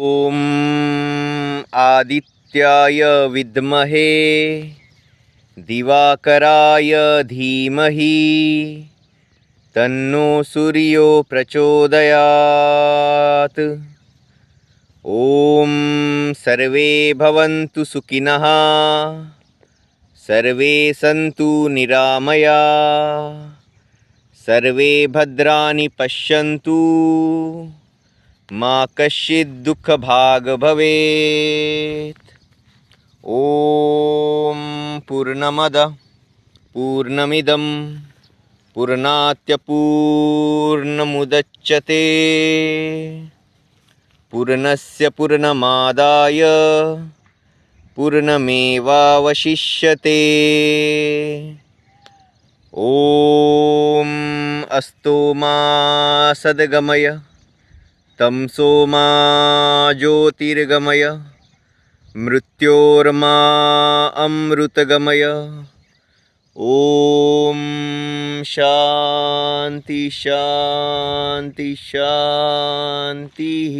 ॐ आदित्याय विद्महे दिवाकराय धीमहि तन्नो सूर्यो प्रचोदयात्। ॐ सर्वे भवन्तु सुखिनः, सर्वे सन्तु निरामया, सर्वे भद्राणि पश्यन्तु, मा कश्चित् दुःखभाग् भवेत्। ॐ पूर्णमदः पूर्णमिदं पूर्णात् पूर्णमुदच्यते पूर्णस्य पूर्णमादाय पूर्णमेवावशिष्यते। ॐ अस्तो मा सद्गमय तमसो मा ज्योतिर्गमय मृत्योर्मा अमृतगमय। ॐ शान्ति शान्ति शान्तिः।